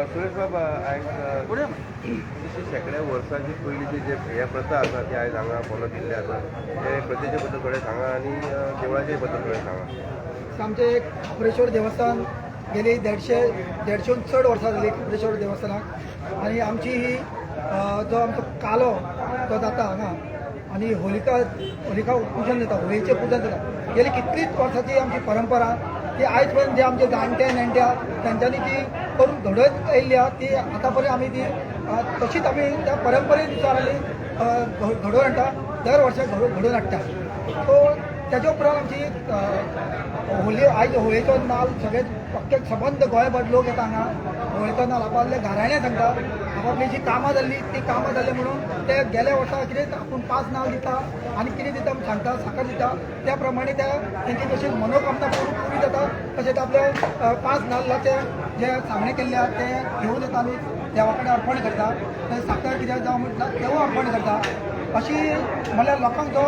सुरेश बाबा आयज शेकड्या वर्सांची पयलींची जे ह्या प्रथा आसा ती आयज हांगा फॉलो केल्ली आसा ते प्रथेचे बद्दल थोडें सांगा आनी देवळाचे बद्दल थोडें सांगा. आमचें एक खबरेश्वर देवस्थान गेली देडशेहून चड वर्सां जाली खबरेश्वर देवस्थानाक आनी आमची ही जो आमचो कालो तो जाता हांगा आनी होलिका पुजन जाता होळयेचें पुजन जाता गेली कितलींच वर्सांची आमची परंपरा ती आयज पर्यंत जे आमचे जाणटे नेणट्या तेंच्यांनी ती करून घडत येयल्ली आहा ती आतां पर्यंत आमी ती तशीच आमी त्या परंपरेनुसार आमी घडोवन हाडटा दर वर्सा घडोवन हाडटा. सो तेज्या उपरांत आमची होळी आयज होळयेचो नाल सगळे पक्के सबंद गोंयभर लोक येता हांगा होळयेचो नाल आपापल्या घराण्या सांगता आपापली जी कामां जाल्ली ती कामां जाल्ली म्हणून ते गेल्या वर्सा कितें आपूण 5 नाल दिता आनी कितें दिता सांगता साखर दिता त्या प्रमाणे तेंची जशी मनोकामना पुरी जाता तशेंच आपले 5 नाल्लाचे जे सांगणे केल्ले आहा ते घेवन येता आनी देवा कडेन अर्पण करता साखर कितें जावं म्हटल्यार तेवूय अर्पण करता. अशी म्हणल्यार लोकांक जो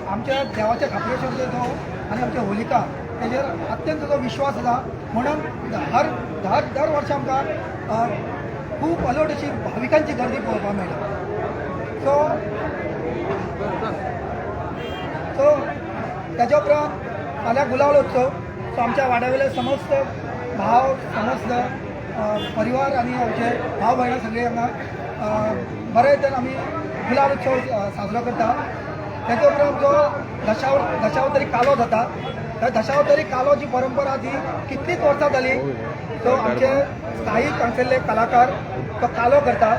आमच्या देवाच्या खापरेश्वर जो आनी आमच्या होलिका तेजेर अत्यंत जो विश्वास आसा म्हणून दर वर्सा आमकां खूब अलर्ट अशी भाविकांची गर्दी पळोवपाक मेळटा. सो तेज्या उपरांत फाल्यां गुलाल उत्सव सो आमच्या वाड्यावेले समस्त भाव समस्त परिवार आनी आमचे भाव भयणां सगळीं हांगा बरे तरेन आमी गुलाल उत्सव साजरो करता. तेज्या उपरांत जो दशावतारी कालो जाता त्या दशावतारी कालोची परंपरा ती कितलींच वर्सां जाली. तो आमचे स्थायीक हांगसरले कलाकार तो कालो करता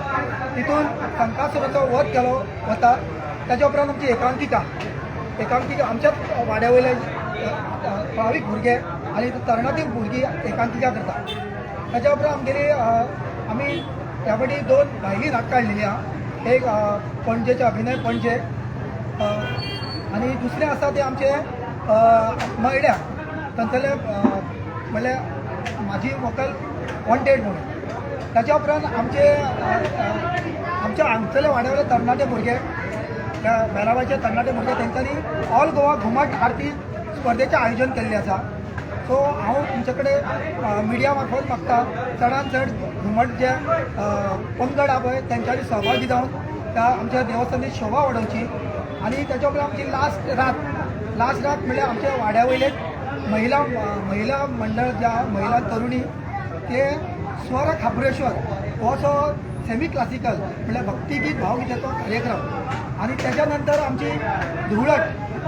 तितून संकासुराचो वध केलो वता. तेज्या उपरांत आमची एकांकिका आमच्याच वाड्या वयले थळावीक भुरगे आनी तरणाटी भुरगीं एकांकिका करता. तेज्या उपरांत आमगेली आमी ह्या फावटी 2 भायलीं नाटकां काडलेलीं आहा. एक पणजेचे अभिनय पणजे आनी दुसरें आसा ते आमचे मयड्या थंयसरले म्हणल्यार म्हाजी व्हंकल वॉन्टेड म्हणून. ताच्या उपरांत आमच्या हांगसरले वाड्यावयले तरणाटे भुरगे मेराबाचे तरणाटे भुरगे तेंच्यांनी ऑल गोवा घुमट आरती स्पर्धेचें आयोजन केल्लें आसा. सो हांव तुमचे कडेन मिडिया मार्फत मागता चडांत चड घुमट जे पंगड आहा पळय तेंच्यांनी सहभागी जावन त्या आमच्या देवस्थानाची शोभा वाडोवची. आनी तेच्या उपरांत आमची लास्ट रात म्हणल्यार आमच्या वाड्या वयले महिला मंडळ जे आहा महिला तरुणी ते स्वर खापरेश्वर हो असो सेमी क्लासिकल म्हणल्यार भक्तिगीत भावगीताचो कार्यक्रम आनी तेच्या नंतर आमची धुळट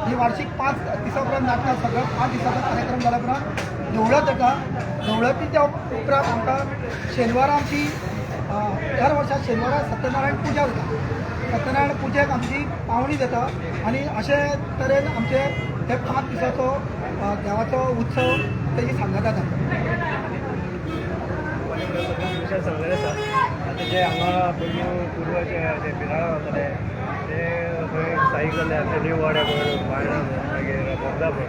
ही वार्षिक 5 दिसां उपरांत नाटकां सगळं 5 दिसांचो कार्यक्रम जाल्या उपरांत धुळट जाता. धुळटीच्या उपरांत आमकां शेनवारा आमची दर वर्सा शेनवारा सत्यनारायण पुजा जाता. सत्यनारायण पुजेक आमची पावणी जाता आनी अशे तरेन आमचे हे 5 दिसांचो देवाचो उत्सव तेजी सांगता जाता. विशय सांगलेले आसा आतां जे हांगा पूर्वज जे बिराळ वताले ते खंय स्थायीक जाल्ले आमचे न्यू वाड्या म्हण बायणां मागीर बोगदा म्हण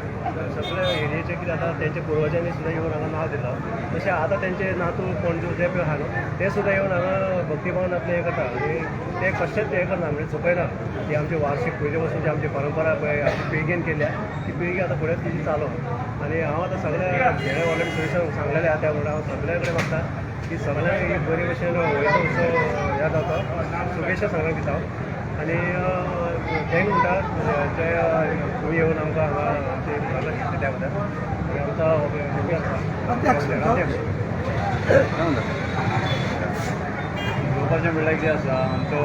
सगळे एरियेचे कितें जाता तेंचे पुर्वजांनी सुद्दां येवन हांगा नांव दिलां. तशें आतां तेंचे नातू पणजो जे पळय आहा न्हू ते सुद्दां येवन हांगा भक्तिभावान आपले हें करता आनी ते कशेंच हें करना म्हणजे चुकयना ती आमची वार्षिक पयले पासून जी आमची परंपरा पळय आमची पिळगेन केल्या ती पिळगी आतां फुडें ती चालू आनी हांव आतां सगळ्या हेणे ऑलरेडी सजेशन सांगलेलें आहा त्या म्हणून हांव सगळ्या कडेन मागता की सगळ्यांक ही बरे भशेन होळयेचो उत्सव ह्या जाता शुभेच्छा सगळ्यांक दिता आनी थँक म्हणटा जे तुमी येवन आमकां हांगा आमचे मार्गदर्शन त्या बद्दल आनी आमचा उलोवपाचें म्हणल्यार कितें आसा आमचो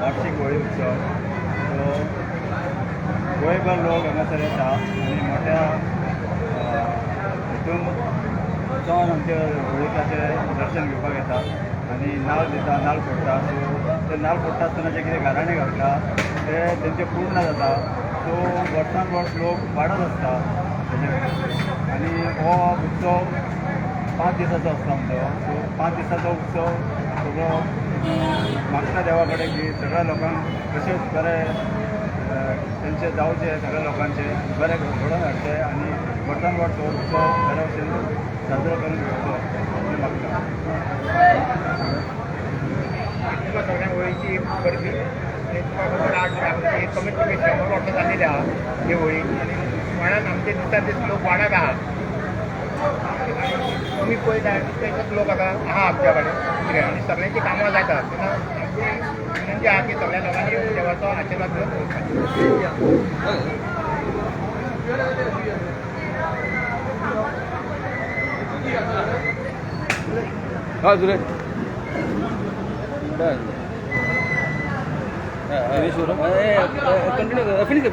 वार्षिक होळी उत्सव तो गोंयभर लोक हांगासर येता आनी मोठ्या हितून जावन आमचे होळिकाचे दर्शन घेवपाक येता आनी नाल्ल दिता नाल्ल फोडटा. सो ते नाल्ल फोडटा आसतना जे कितें घराणे घालता ते तेंचे पूर्ण जाता. सो वर्सान वर्स लोक वाडत आसता आनी हो उत्सव 5 दिसांचो आसता आमचो. सो 5 दिसांचो उत्सव सगळो मागता देवा कडेन की सगळ्या लोकांक तशेंच बरें तेंचे जावचे सगळ्या लोकांचे बरें घडोवन हाडचे आनी वर्सान वर्स हो उत्सव बऱ्या भशेन साजरो करून घेवचो अशें मागता. सगळ्या होळीची करपी कमीत कमी 100 वर्सां जाल्लेली आहा ही होळी आनी गोंयांत आमचे दिसता दीस लोक वाड्याक आहा कमी पळयता तेच लोक आहा आमच्या कडेन कितें आनी सगळ्यांची कामां जातात तेन्ना आमची विनंती आहा की सगळ्या लोकांनी देवाचो आशिर्वाद घेवपाचो. हा सुरेश कंटिन्यू फिनिश